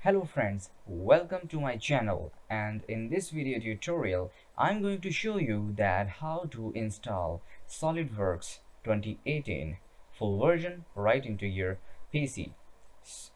Hello friends, welcome to my channel, and in this video tutorial I'm going to show you that how to install Solidworks 2018 full version right into your PC.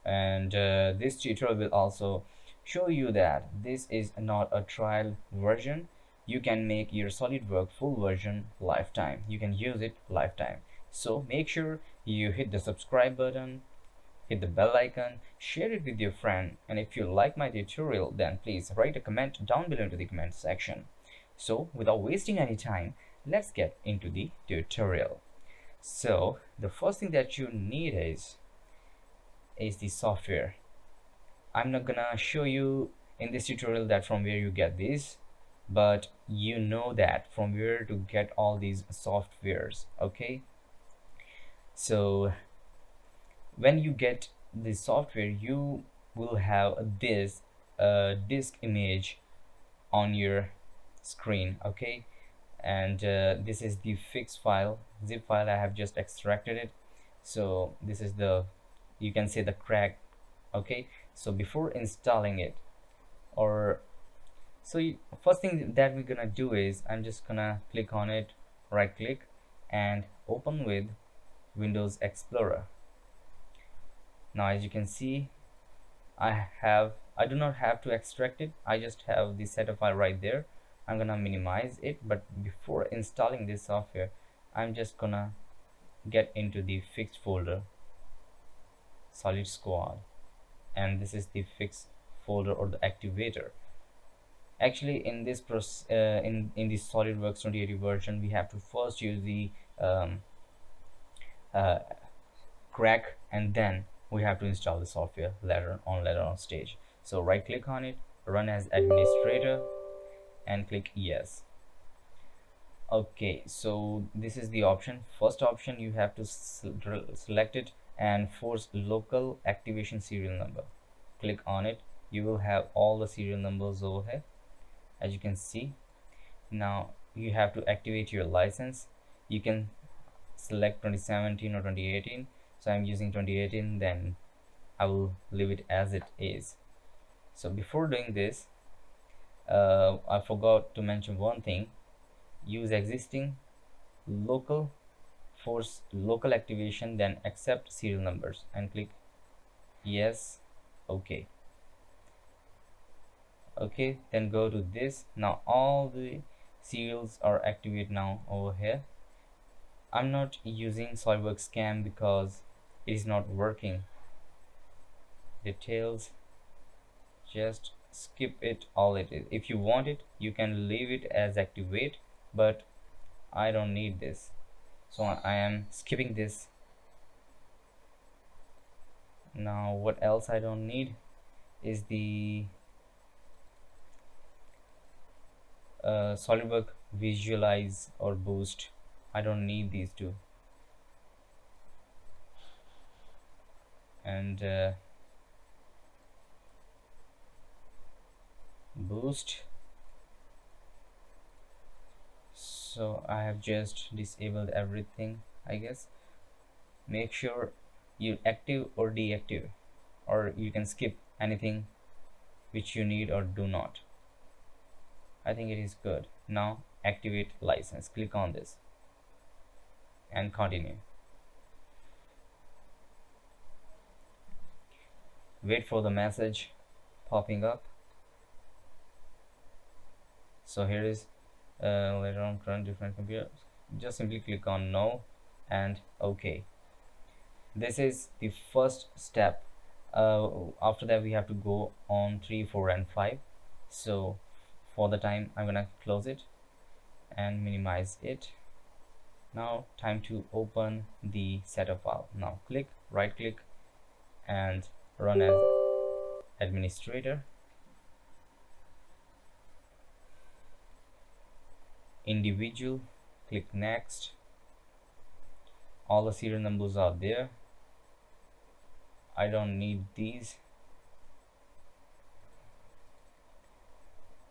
And this tutorial will also show you that this is not a trial version. You can make your Solidworks full version lifetime. You can use it lifetime. So make sure you hit the subscribe button, hit the bell icon, share it with your friend, and if you like my tutorial, then please write a comment down below into the comment section. So without wasting any time, let's get into the tutorial. So the first thing that you need is the software. I'm not gonna show you in this tutorial that from where you get these, but you know that from where to get all these softwares. Okay, so when you get the software, you will have this disk image on your screen. Okay, and this is the fixed file, zip file. I have just extracted it. So this is the, you can say, the crack. Okay, so before installing it, or first thing that we're gonna do is I'm just gonna click on it, right click, and open with Windows Explorer. Now as you can see, I do not have to extract it. I just have the setup file right there. I'm gonna minimize it, but before installing this software, I'm just gonna get into the fixed folder, Solid Squad, and this is the fixed folder or the activator. Actually, in this in the SolidWorks 2080 version, we have to first use the uh, crack, and then we have to install the software later on stage. So right click on it, run as administrator, and click yes. Okay, so this is the option. First option, you have to select it and force local activation serial number. Click on it. You will have all the serial numbers over here, as you can see. Now you have to activate your license. You can select 2017 or 2018. So I'm using 2018, then I will leave it as it is. So before doing this, I forgot to mention one thing. Use existing local, force local activation, then accept serial numbers and click yes. Okay, then go to this. Now all the serials are activated now over here. I'm not using SolidWorks Scan because it is not working. Details, just skip it. All it is, if you want it, you can leave it as activate, but I don't need this, so I am skipping this. Now what else I don't need is the SolidWorks visualize or boost. I don't need these two. And boost, so I have just disabled everything, I guess. Make sure you active or deactive, or you can skip anything which you need or do not. I think it is good. Now activate license, click on this and continue. Wait for the message popping up. So here is later on current different computers. Just simply click on no and okay. This is the first step. After that we have to go on 3, 4 and 5. So for the time, I'm gonna close it and minimize it. Now time to open the setup file. Now click, right click, and run as administrator. Individual, click next. All the serial numbers are there. I don't need these.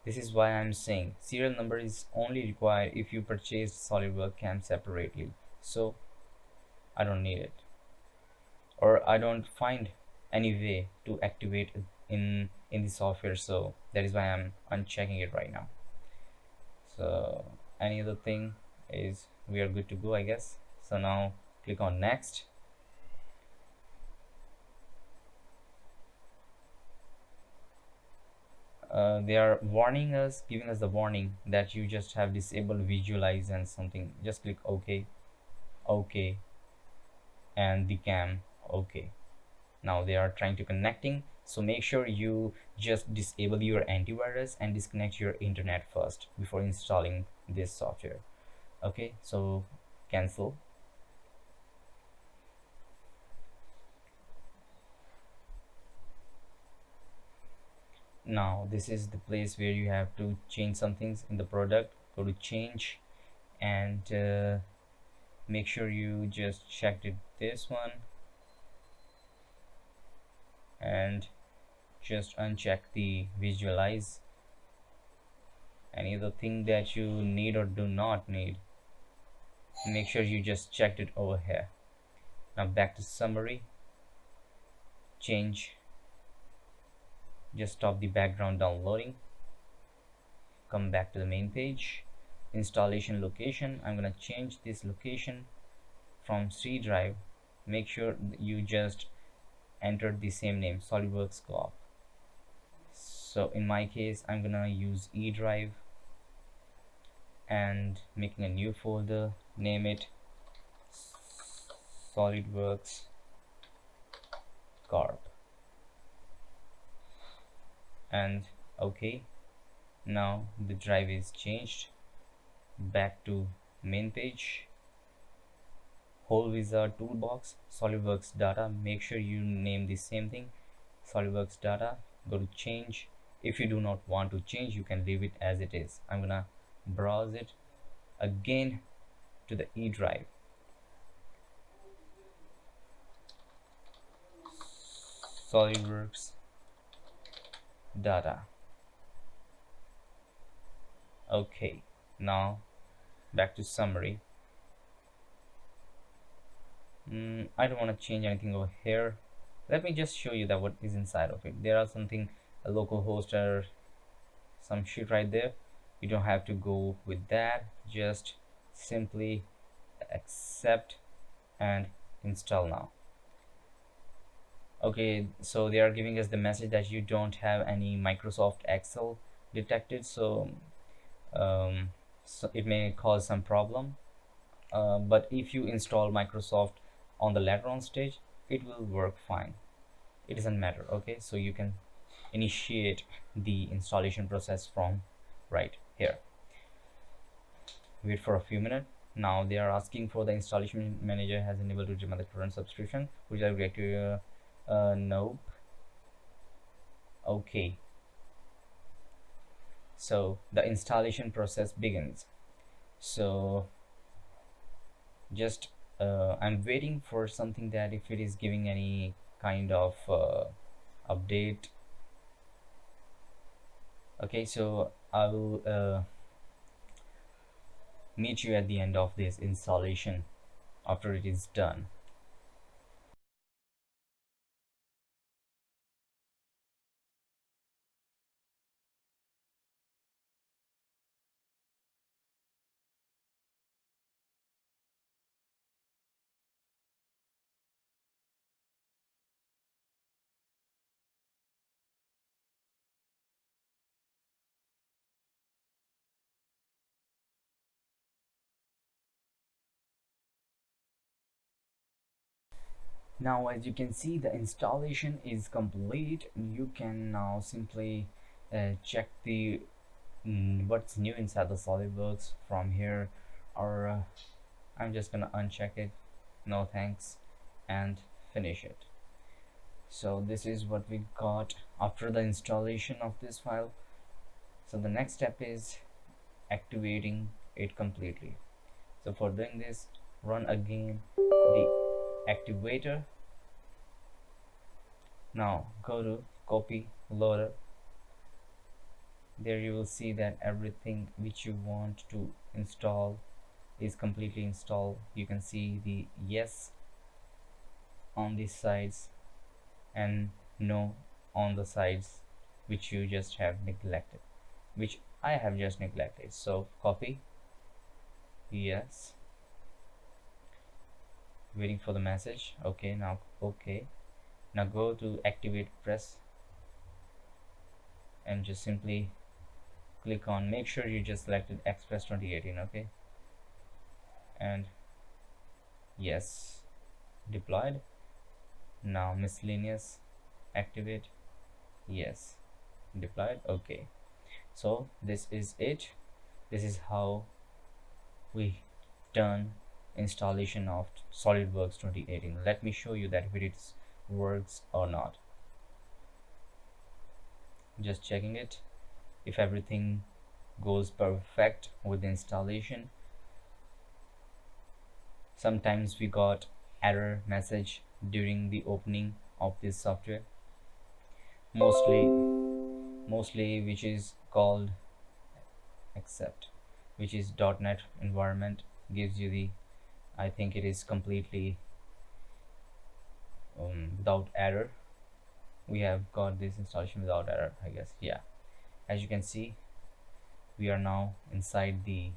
This is why I'm saying serial number is only required if you purchase SolidWorks CAM separately. So I don't need it, or I don't find any way to activate in the software, so that is why I'm unchecking it right now. So any other thing is we are good to go, I guess. So now click on next. They are warning us, giving us the warning that you just have disabled visualize and something. Just click OK, OK, and the cam OK. Now they are trying to connecting, so make sure you just disable your antivirus and disconnect your internet first before installing this software. Okay, so cancel. Now this is the place where you have to change some things in the product. Go to change and make sure you just checked it, this one, and just uncheck the visualize. Any other thing that you need or do not need, make sure you just checked it over here. Now back to summary, change, just stop the background downloading, come back to the main page, installation location. I'm gonna change this location from C drive. Make sure you just entered the same name, Solidworks Co-op. So in my case I'm gonna use E drive and making a new folder, name it Solidworks Corp, and OK. Now the drive is changed. Back to main page, whole wizard toolbox, Solidworks data. Make sure you name the same thing, Solidworks data. Go to change. If you do not want to change, you can leave it as it is. I'm gonna browse it again to the E drive, Solidworks data. Okay, now back to summary. I don't want to change anything over here. Let me just show you that what is inside of it. There are something, a local host or some shit right there. You don't have to go with that, just simply accept and install now. Okay, so they are giving us the message that you don't have any Microsoft Excel detected, so so it may cause some problem, but if you install Microsoft on the later on stage, it will work fine. It doesn't matter. Okay, so you can initiate the installation process from right here. Wait for a few minutes. Now they are asking for the installation manager has enabled to determine the current subscription, which I agree to. Nope. Okay, so the installation process begins. So just I'm waiting for something that if it is giving any kind of update. Okay, so I will meet you at the end of this installation after it is done. Now as you can see, the installation is complete. You can now simply check the what's new inside the SolidWorks from here, or I'm just gonna uncheck it, no thanks, and finish it. So this is what we got after the installation of this file. So the next step is activating it completely. So for doing this, run again the activator. Now go to copy loader. There you will see that everything which you want to install is completely installed. You can see the yes on these sides and no on the sides which you just have neglected, which I have just neglected. So copy, yes, waiting for the message. Okay, now okay, now go to activate, press, and just simply click on, make sure you just selected Express 2018. Okay, and yes, deployed. Now miscellaneous, activate, yes, deployed. Okay, so this is it. This is how we done installation of SolidWorks 2018. Let me show you that if it works or not. Just checking it. If everything goes perfect with the installation, sometimes we got error message during the opening of this software, mostly which is called accept, which is .NET environment, gives you the, I think it is completely without error. We have got this installation without error, I guess. Yeah, as you can see, we are now inside the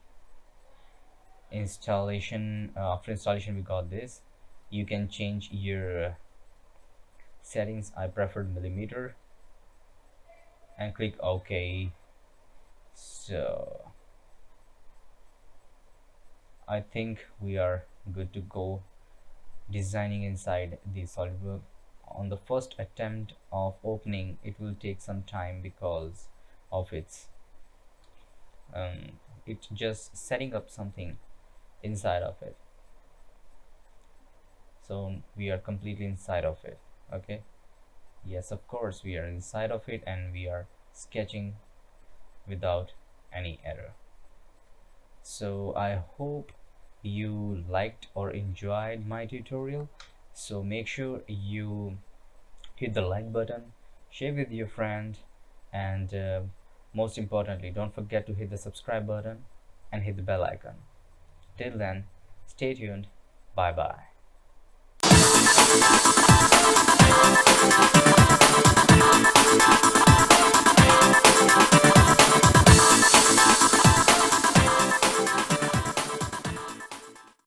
installation. After installation, we got this. You can change your settings. I preferred millimeter and click OK. So I think we are good to go designing inside the SolidWorks. On the first attempt of opening, it will take some time because of its it just setting up something inside of it. So we are completely inside of it. Okay, yes, of course we are inside of it, and we are sketching without any error. So I hope you liked or enjoyed my tutorial. So make sure you hit the like button, share with your friend, and most importantly, don't forget to hit the subscribe button and hit the bell icon. Till then, stay tuned. Bye bye.